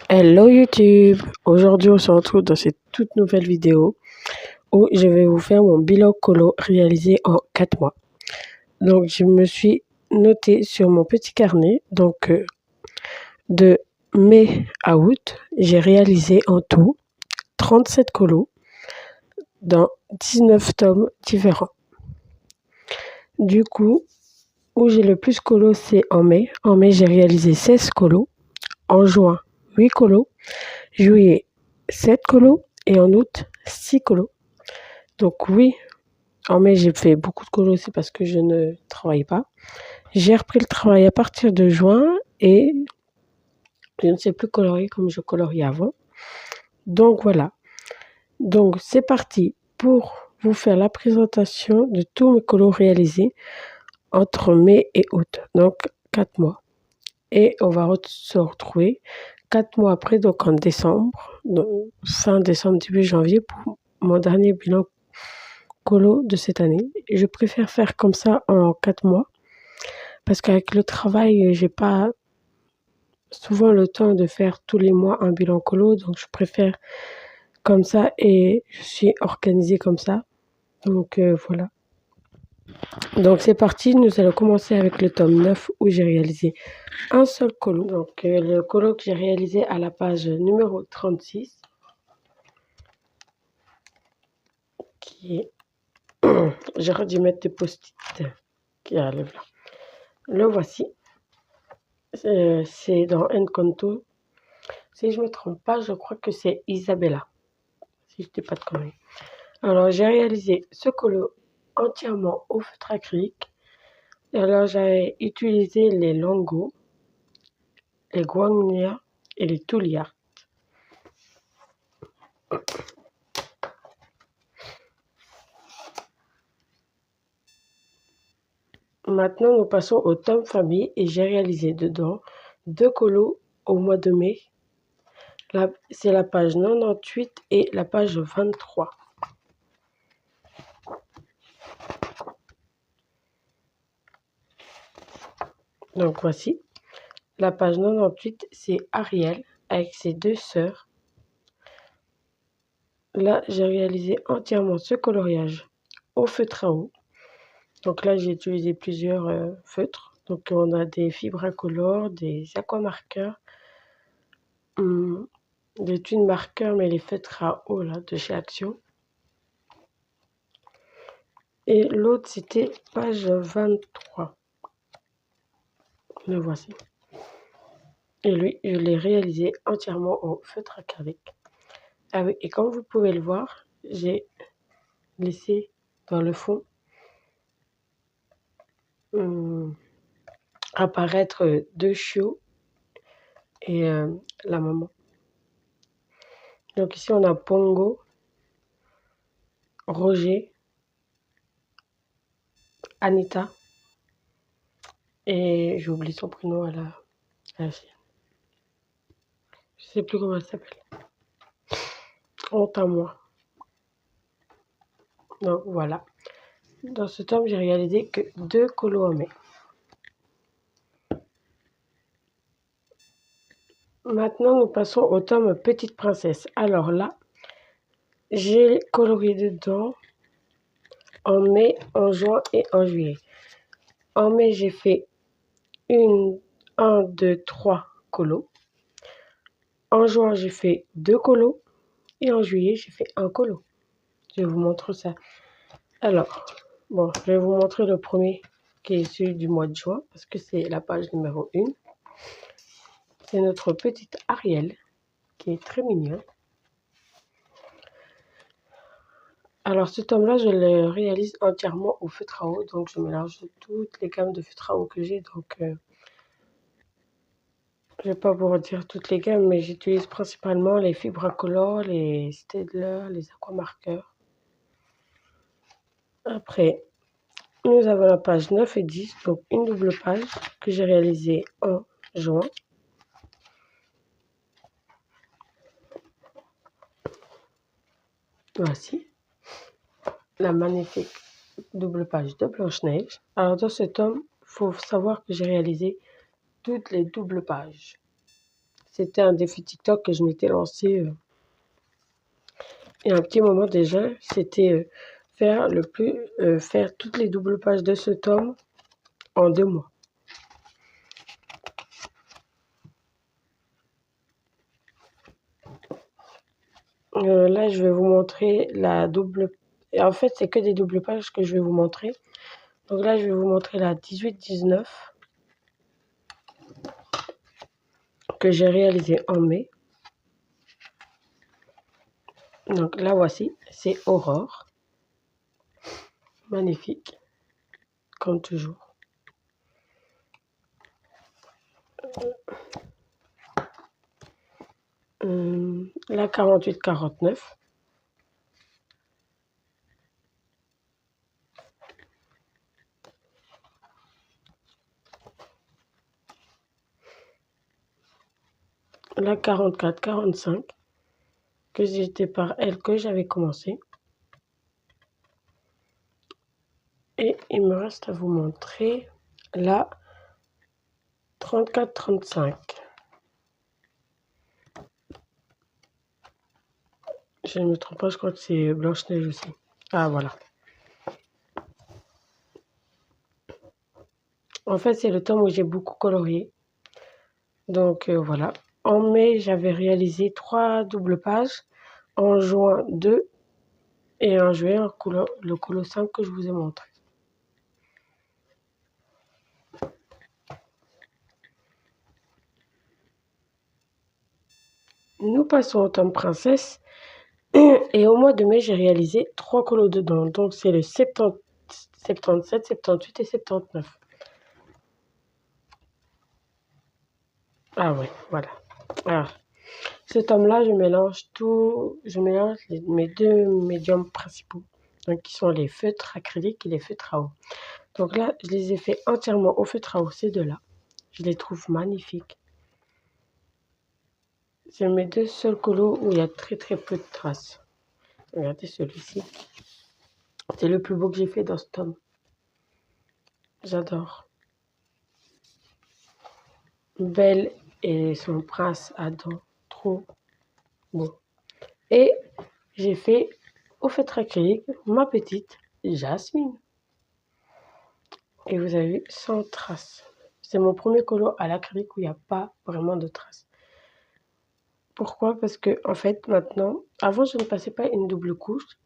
Hello YouTube! Aujourd'hui on se retrouve dans cette toute nouvelle vidéo où je vais vous faire mon bilan colo réalisé en 4 mois. Donc je me suis noté sur mon petit carnet, de mai à août, j'ai réalisé en tout 37 colos dans 19 tomes différents. Du coup, où j'ai le plus colo c'est en mai. En mai j'ai réalisé 16 colos, en juin 8 colos, juillet 7 colos et en août 6 colos. Donc oui, en mai j'ai fait beaucoup de colos aussi parce que je ne travaille pas. J'ai repris le travail à partir de juin et je ne sais plus colorier comme je coloriais avant. Donc voilà. Donc c'est parti pour vous faire la présentation de tous mes colos réalisés entre mai et août. Donc 4 mois. Et on va se retrouver 4 mois après, donc en décembre, donc fin décembre, début janvier, pour mon dernier bilan colo de cette année. Je préfère faire comme ça en 4 mois parce qu'avec le travail, j'ai pas souvent le temps de faire tous les mois un bilan colo, donc je préfère comme ça et je suis organisée comme ça. Donc voilà. Donc c'est parti, nous allons commencer avec le tome 9 où j'ai réalisé un seul colo. Donc le colo que j'ai réalisé à la page numéro 36 qui est j'aurais dû mettre des post-it qui arrivent là. Le voici. C'est dans Encanto. Si je ne me trompe pas, je crois que c'est Isabella. Si je ne dis pas de conneries. Alors, j'ai réalisé ce colo entièrement au feutre acrylique. Et alors, j'ai utilisé les Longo, les Guangnia et les Touliard. Maintenant, nous passons au tome famille et j'ai réalisé dedans 2 colos au mois de mai. C'est la page 98 et la page 23. Donc voici. La page 98, c'est Ariel avec ses 2 sœurs. Là, j'ai réalisé entièrement ce coloriage au feutre à eau. Donc là, j'ai utilisé plusieurs feutres. Donc on a des fibres incolores, des aquamarqueurs, des twin marqueurs, mais les feutres à eau là, de chez Action. Et l'autre, c'était page 23. Le voici. Et lui, je l'ai réalisé entièrement au feutre acrylique. Ah oui, et comme vous pouvez le voir, j'ai laissé dans le fond apparaître 2 chiots et la maman. Donc ici, on a Pongo, Roger, Anita et j'ai oublié son prénom à la chienne. Je sais plus comment elle s'appelle. Honte à moi. Donc voilà. Dans ce tome, j'ai réalisé que 2 colos en mai. Maintenant, nous passons au tome Petite Princesse. Alors là, j'ai colorié dedans en mai, en juin et en juillet. En mai, j'ai fait 1, 2, 3 colos. En juin, j'ai fait 2 colos. Et en juillet, j'ai fait 1 colo. Je vous montre ça. Alors, bon, je vais vous montrer le premier qui est celui du mois de juin parce que c'est la page numéro 1. C'est notre petite Ariel qui est très mignon. Alors ce tome-là, je le réalise entièrement au feutre à eau. Donc je mélange toutes les gammes de feutre à eau que j'ai. Donc je ne vais pas vous redire toutes les gammes, mais j'utilise principalement les fibres incolores, les Staedtler, les aquamarqueurs. Après, nous avons la page 9 et 10, donc une double page que j'ai réalisée en juin. Voici la magnifique double page de Blanche-Neige. Alors dans ce tome, il faut savoir que j'ai réalisé toutes les doubles pages. c'était un défi TikTok que je m'étais lancé il y a un petit moment déjà. C'était faire faire toutes les doubles pages de ce tome en 2 mois. Là, je vais vous montrer la double. Et en fait, c'est que des doubles pages que je vais vous montrer. Donc là, je vais vous montrer la 18-19 que j'ai réalisée en mai. Donc là, voici, c'est Aurore. Magnifique, comme toujours. La 48-49. La 44-45, que c'était par elle que j'avais commencé. Et il me reste à vous montrer la 34-35. Je ne me trompe pas, je crois que c'est Blanche-Neige aussi. Ah, voilà. En fait, c'est le tome où j'ai beaucoup colorié. Donc, voilà. En mai, j'avais réalisé 3 doubles pages. En juin, 2. Et en juillet, le colo 5 que je vous ai montré. Nous passons au tome Princesse. Et au mois de mai, j'ai réalisé 3 colos dedans. Donc, c'est le 70, 77, 78 et 79. Ah ouais, voilà. Alors, ce tome-là, je mélange mes 2 médiums principaux. Donc, qui sont les feutres acryliques et les feutres à eau. Donc là, je les ai fait entièrement au feutre à eau, ces deux-là. Je les trouve magnifiques. C'est mes 2 seuls colos où il y a très très peu de traces. Regardez celui-ci. C'est le plus beau que j'ai fait dans ce tome. J'adore. Belle et son prince Adam. Trop beau. Et j'ai fait au feutre acrylique ma petite Jasmine. Et vous avez vu, sans traces. C'est mon premier colo à l'acrylique où il n'y a pas vraiment de traces. Pourquoi? Parce que, en fait, maintenant, avant, je ne passais pas une double couche.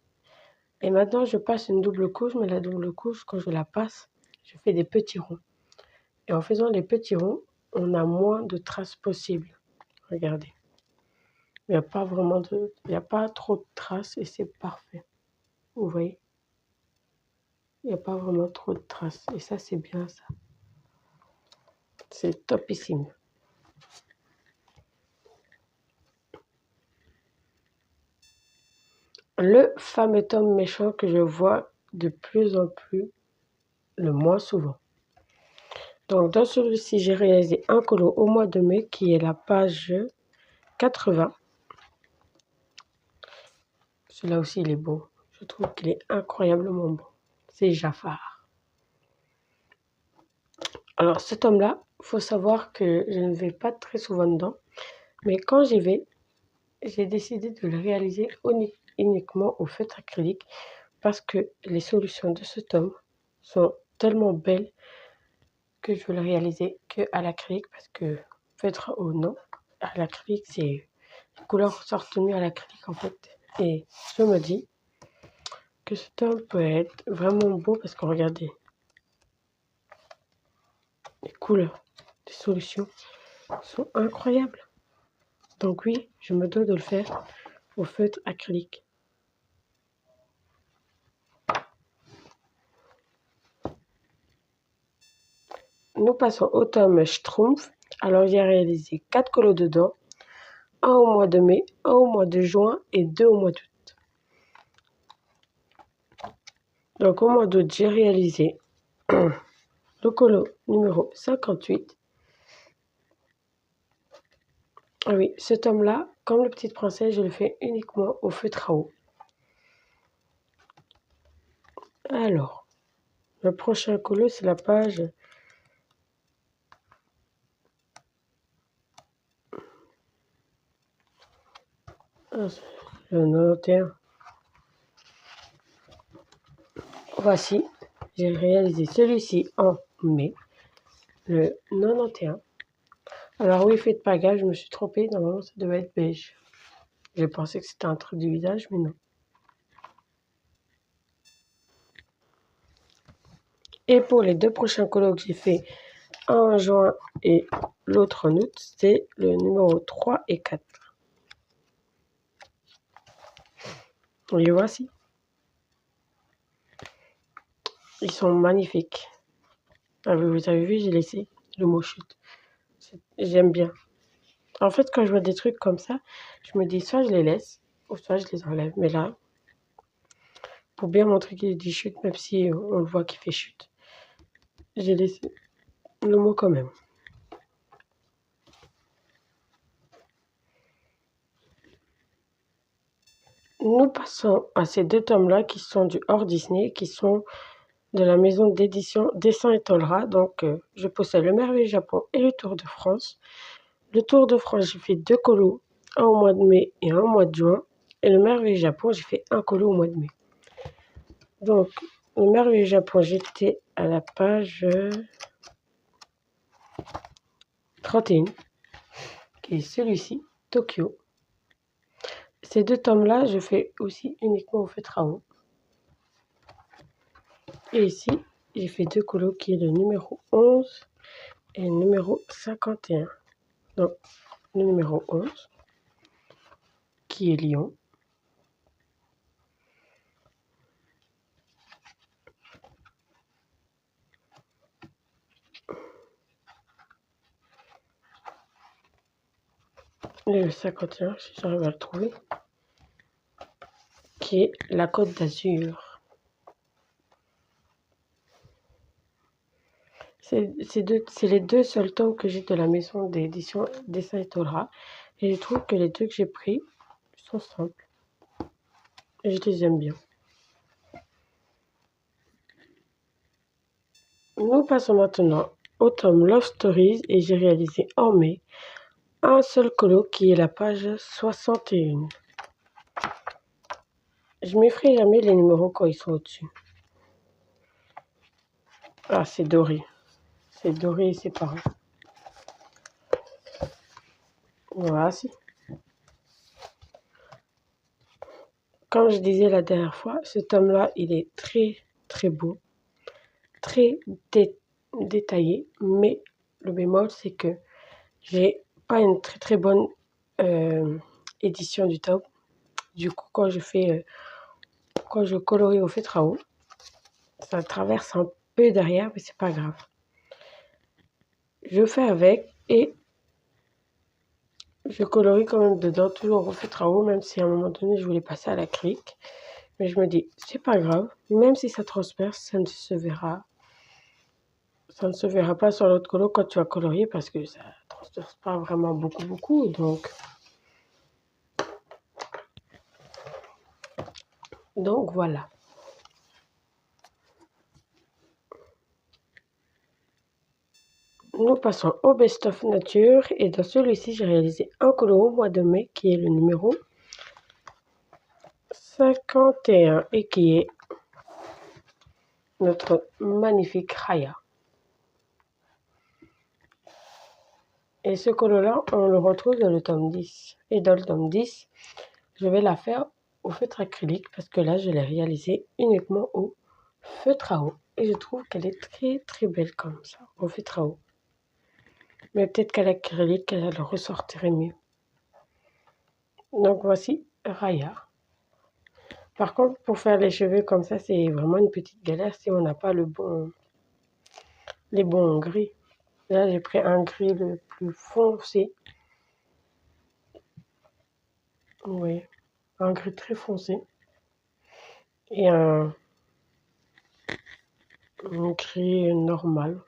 Et maintenant, je passe une double couche, mais la double couche, quand je la passe, je fais des petits ronds. Et en faisant les petits ronds, on a moins de traces possibles. Regardez. Il n'y a pas trop de traces et c'est parfait. Vous voyez? Il n'y a pas vraiment trop de traces. Et ça, c'est bien ça. C'est topissime. Le fameux tome méchant que je vois de plus en plus, le moins souvent. Donc, dans celui-ci, j'ai réalisé un colo au mois de mai qui est la page 80. Celui-là aussi, il est beau. Je trouve qu'il est incroyablement beau. C'est Jafar. Alors, cet homme-là, il faut savoir que je ne vais pas très souvent dedans. Mais quand j'y vais, j'ai décidé de le réaliser uniquement au feutre acrylique parce que les solutions de ce tome sont tellement belles que je veux le réaliser qu'à l'acrylique parce que feutre au non, à l'acrylique, c'est les couleurs sortent mieux à l'acrylique en fait. Et je me dis que ce tome peut être vraiment beau parce que regardez, les couleurs, les solutions sont incroyables. Donc oui, je me dois de le faire au feutre acrylique. Nous passons au tome Schtroumpf. Alors j'ai réalisé 4 colos dedans, un au mois de mai, un au mois de juin et 2 au mois d'août. Donc au mois d'août, j'ai réalisé le colo numéro 58. Ah oui, ce tome-là, comme la petite princesse, je le fais uniquement au feutre à eau. Alors, le prochain colo, c'est la page Le 91. Voici, j'ai réalisé celui-ci en mai, le 91. Alors oui, faites pas gaffe, je me suis trompée, normalement ça devait être beige. J'ai pensé que c'était un truc du visage, mais non. Et pour les deux prochains colos que j'ai fait, un en juin et l'autre en août, c'est le numéro 3 et 4. Et voici. Ils sont magnifiques. Ah, vous avez vu, j'ai laissé le mot chute. J'aime bien. En fait, quand je vois des trucs comme ça, je me dis soit je les laisse, ou soit je les enlève. Mais là, pour bien montrer qu'il dit chute, même si on le voit qu'il fait chute, j'ai laissé le mot quand même. Nous passons à ces deux tomes-là qui sont du hors Disney, qui sont de la maison d'édition Dessin et Tolera. Donc, je possède le Merveilleux Japon et le Tour de France. Le Tour de France, j'ai fait 2 colos, un au mois de mai et un au mois de juin. Et le Merveilleux Japon, j'ai fait 1 colo au mois de mai. Donc, le Merveilleux Japon, j'étais à la page 31, qui est celui-ci, Tokyo. Ces deux tomes-là, je fais aussi uniquement au feutre à eau. Et ici, j'ai fait 2 colos qui est le numéro 11 et le numéro 51. Donc, le numéro 11, qui est Lyon. Le 51, si j'arrive à le trouver, qui est la Côte d'Azur. C'est les deux seuls tomes que j'ai de la maison d'édition Dessin et Tolera. Et je trouve que les deux que j'ai pris sont simples. Et je les aime bien. Nous passons maintenant au tome Love Stories et j'ai réalisé en mai un seul colo qui est la page 61. Je m'effraie jamais les numéros quand ils sont au-dessus. Ah, c'est doré. C'est doré et c'est pareil. Voici. Comme je disais la dernière fois, ce tome-là, il est très, très beau. Très détaillé. Mais le bémol, c'est que j'ai pas une très, très bonne édition du tome. Du coup, quand je colorie au feutre à eau, ça traverse un peu derrière, mais c'est pas grave. Je fais avec et je colorie quand même dedans, toujours au feutre à eau, même si à un moment donné je voulais passer à l'acrylique. Mais je me dis, c'est pas grave, même si ça transperce, ça ne se verra pas sur l'autre colo quand tu vas colorier parce que ça ne transperce pas vraiment beaucoup. Donc voilà. Nous passons au Best of Nature et dans celui-ci j'ai réalisé un colo au mois de mai qui est le numéro 51 et qui est notre magnifique Raya. Et ce colo-là, on le retrouve dans le tome 10. Et dans le tome 10, je vais la faire au feutre acrylique parce que là, je l'ai réalisée uniquement au feutre à eau. Et je trouve qu'elle est très très belle comme ça, au feutre à eau. Mais peut-être qu'à l'acrylique, elle ressortirait mieux. Donc voici Raya. Par contre, pour faire les cheveux comme ça, c'est vraiment une petite galère si on n'a pas les bons gris. Là, j'ai pris un gris le plus foncé. Oui, un gris très foncé. Et un gris normal.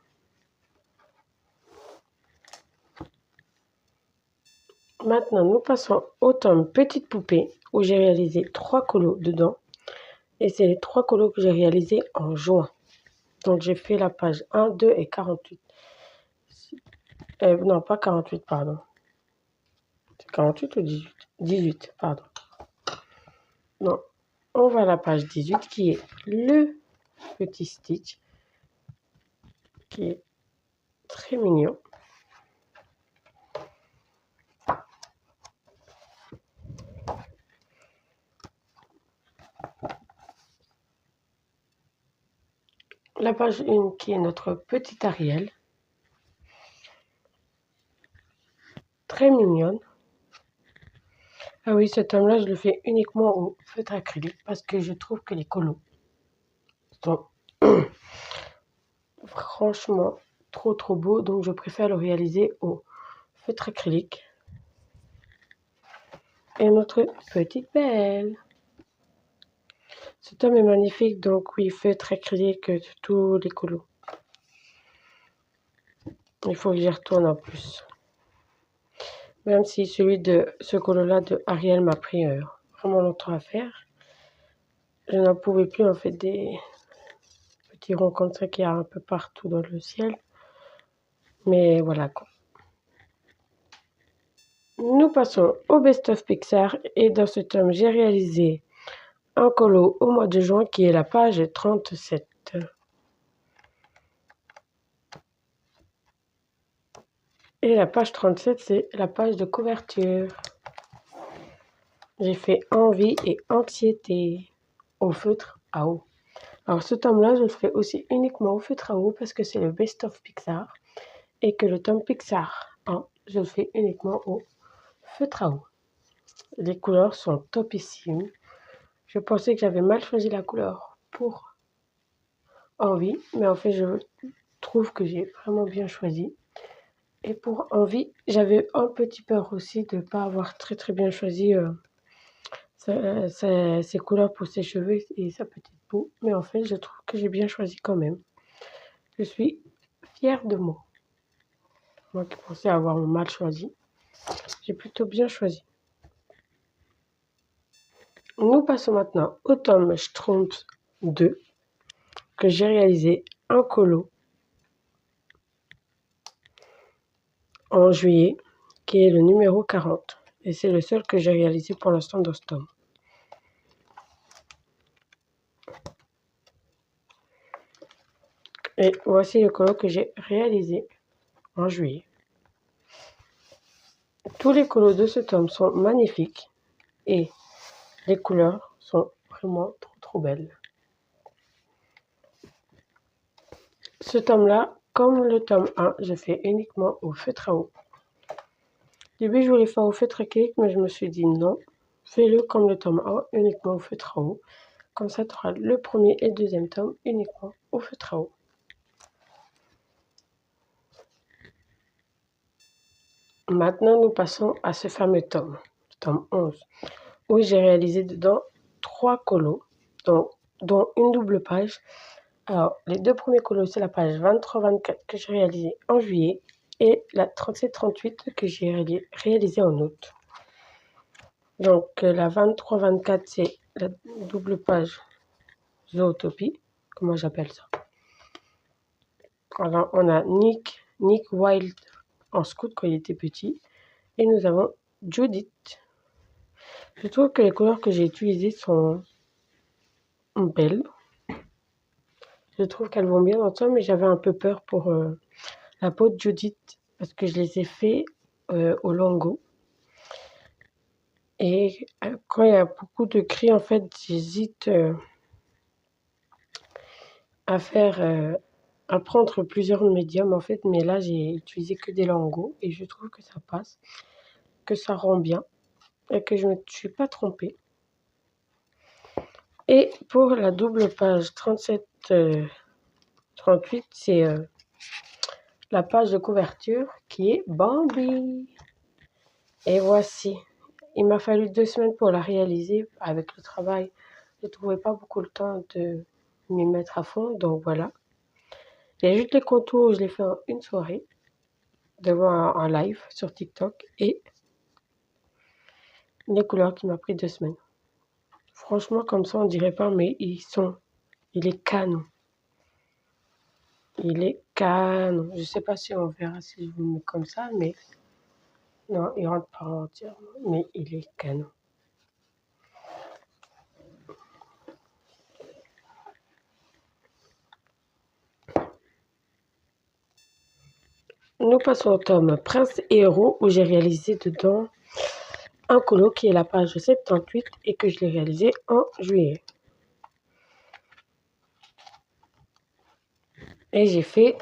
Maintenant, nous passons au tome Petite Poupée, où j'ai réalisé 3 colos dedans. Et c'est les 3 colos que j'ai réalisés en juin. Donc, j'ai fait la page 1, 2 et 48. Non, pas 48, pardon. C'est 48 ou 18 18, pardon. Donc, on va à la page 18 qui est le petit Stitch, qui est très mignon. La page 1 qui est notre petit Ariel, très mignonne. Ah oui, cet homme-là, je le fais uniquement au feutre acrylique parce que je trouve que les colos sont franchement trop beaux. Donc, je préfère le réaliser au feutre acrylique. Et notre petite belle. Cet homme est magnifique. Donc, oui, feutre acrylique de tous les colos. Il faut que j'y retourne en plus. Même si celui de ce colo-là de Ariel m'a pris vraiment longtemps à faire. Je n'en pouvais plus en fait des petits ronds comme ça qu'il y a un peu partout dans le ciel. Mais voilà quoi. Nous passons au Best of Pixar et dans ce tome j'ai réalisé un colo au mois de juin qui est la page 37. Et la page 37 c'est la page de couverture. J'ai fait envie et anxiété au feutre à eau. Alors ce tome-là, je le fais aussi uniquement au feutre à eau parce que c'est le Best of Pixar et que le tome Pixar 1, je le fais uniquement au feutre à eau. Les couleurs sont topissimes. Je pensais que j'avais mal choisi la couleur pour envie, mais en fait je trouve que j'ai vraiment bien choisi. Et pour envie, j'avais un petit peur aussi de ne pas avoir très bien choisi ses couleurs pour ses cheveux et sa petite peau. Mais en fait, je trouve que j'ai bien choisi quand même. Je suis fière de moi. Moi qui pensais avoir mal choisi, j'ai plutôt bien choisi. Nous passons maintenant au tome Schtroumpf 2 que j'ai réalisé un colo en juillet qui est le numéro 40 et c'est le seul que j'ai réalisé pour l'instant dans ce tome. Et voici le colo que j'ai réalisé en juillet. Tous les colos de ce tome sont magnifiques et les couleurs sont vraiment trop belles. Ce tome-là, comme le tome 1, je fais uniquement au feutre à eau. Au début, je voulais faire au feutre acrylique, mais je me suis dit non, fais-le comme le tome 1, uniquement au feutre à eau. Comme ça, tu auras le premier et le deuxième tome uniquement au feutre à eau. Maintenant, nous passons à ce fameux tome 11, où j'ai réalisé dedans 3 colos, dont une double page. Alors, les 2 premiers colos, c'est la page 23-24 que j'ai réalisé en juillet et la 37-38 que j'ai réalisé en août. Donc, la 23-24, c'est la double page Zootopie, comment j'appelle ça. Alors, on a Nick Wilde en scout quand il était petit. Et nous avons Judith. Je trouve que les couleurs que j'ai utilisées sont belles. Je trouve qu'elles vont bien dans ça, mais j'avais un peu peur pour la peau de Judith parce que je les ai fait au Longo. Et quand il y a beaucoup de cris, en fait, j'hésite à prendre plusieurs médiums, en fait. Mais là, j'ai utilisé que des Longo et je trouve que ça passe, que ça rend bien et que je ne me suis pas trompée. Et pour la double page 37-38, c'est la page de couverture qui est Bambi. Et voici. Il m'a fallu 2 semaines pour la réaliser avec le travail. Je ne trouvais pas beaucoup le temps de m'y mettre à fond, donc voilà. Il y a juste les contours, je les fais en une soirée, devant un live sur TikTok, et les couleurs qui m'a pris 2 semaines. Franchement, comme ça, on dirait pas, mais il est canon. Il est canon. Je sais pas si on verra si je vous le mets comme ça, mais non, il rentre pas entièrement, mais il est canon. Nous passons au tome Prince et Héros où j'ai réalisé dedans un colo qui est la page 78 et que je l'ai réalisé en juillet. Et j'ai fait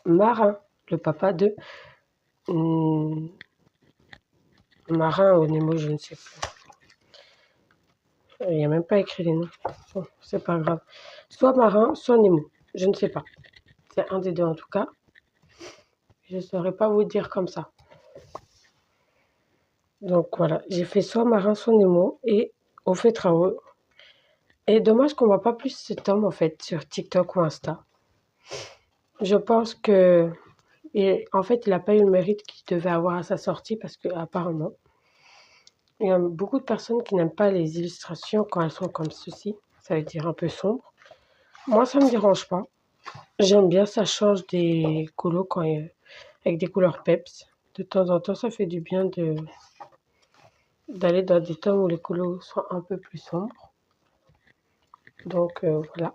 Marin, le papa de Marin ou Nemo, je ne sais plus. Il n'y a même pas écrit les noms. Bon, c'est pas grave. Soit Marin, soit Nemo. Je ne sais pas. C'est un des deux en tout cas. Je ne saurais pas vous dire comme ça. Donc voilà, j'ai fait soit Marin, soit Nemo et au fait travaux. Et dommage qu'on ne voit pas plus cet homme en fait sur TikTok ou Insta. Je pense que en fait, il n'a pas eu le mérite qu'il devait avoir à sa sortie parce que apparemment, il y a beaucoup de personnes qui n'aiment pas les illustrations quand elles sont comme ceci. Ça veut dire un peu sombre. Moi, ça ne me dérange pas. J'aime bien, ça change des colos avec des couleurs peps. De temps en temps, ça fait du bien d'aller dans des tomes où les colos sont un peu plus sombres. Donc voilà.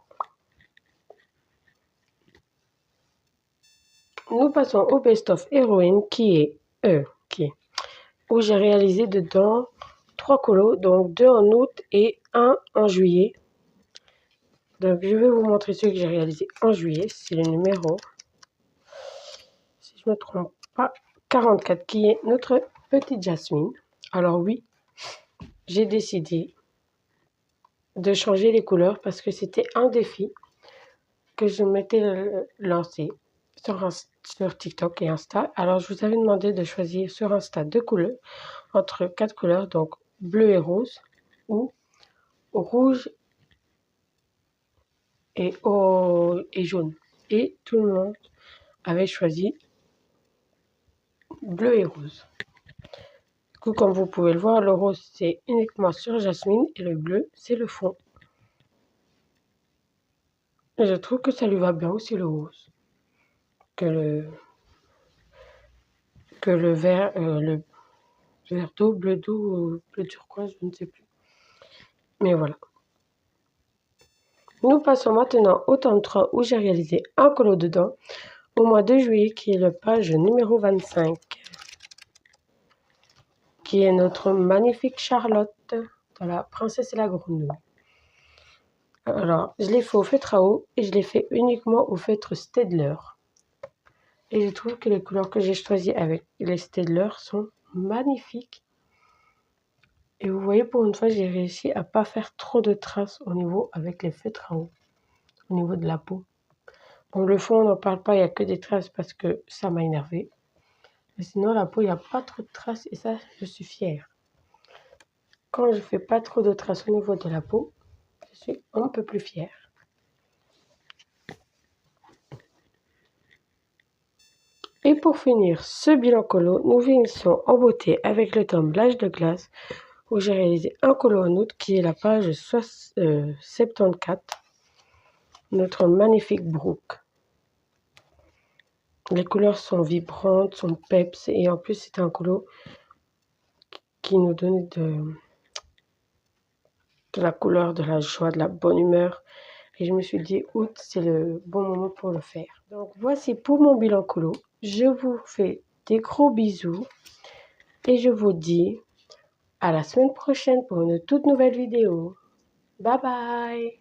Nous passons au Best of Héroïne où j'ai réalisé dedans 3 colos, donc 2 en août et 1 en juillet. Donc je vais vous montrer ceux que j'ai réalisés en juillet. C'est le numéro, si je ne me trompe pas, 44 qui est notre petite Jasmine. Alors oui, j'ai décidé de changer les couleurs parce que c'était un défi que je m'étais lancé sur TikTok et Insta. Alors je vous avais demandé de choisir sur Insta 2 couleurs, entre 4 couleurs, donc bleu et rose, ou rouge et jaune. Et tout le monde avait choisi bleu et rose. Du coup, comme vous pouvez le voir, le rose c'est uniquement sur Jasmine et le bleu c'est le fond. Et je trouve que ça lui va bien aussi le rose. Que le vert, vert d'eau, bleu d'eau, bleu turquoise, je ne sais plus. Mais voilà. Nous passons maintenant au tome 3 où j'ai réalisé un colo dedans au mois de juillet qui est la page numéro 25. Qui est notre magnifique Charlotte dans La Princesse et la Grenouille. Alors, je l'ai fait au feutre à eau et je l'ai fait uniquement au feutre Staedtler. Et je trouve que les couleurs que j'ai choisies avec les Staedtler sont magnifiques. Et vous voyez, pour une fois, j'ai réussi à ne pas faire trop de traces au niveau avec les feutres à eau, au niveau de la peau. Bon, le fond, on n'en parle pas, il n'y a que des traces parce que ça m'a énervé. Mais sinon, la peau, il n'y a pas trop de traces et ça, je suis fière. Quand je ne fais pas trop de traces au niveau de la peau, je suis un peu plus fière. Et pour finir ce bilan colo, nous finissons en beauté avec le tome L'âge de glace où j'ai réalisé un colo en août qui est la page 74, notre magnifique Brooke. Les couleurs sont vibrantes, sont peps et en plus c'est un colo qui nous donne de la couleur, de la joie, de la bonne humeur. Et je me suis dit, août, c'est le bon moment pour le faire. Donc voici pour mon bilan colo. Je vous fais des gros bisous et je vous dis à la semaine prochaine pour une toute nouvelle vidéo. Bye bye!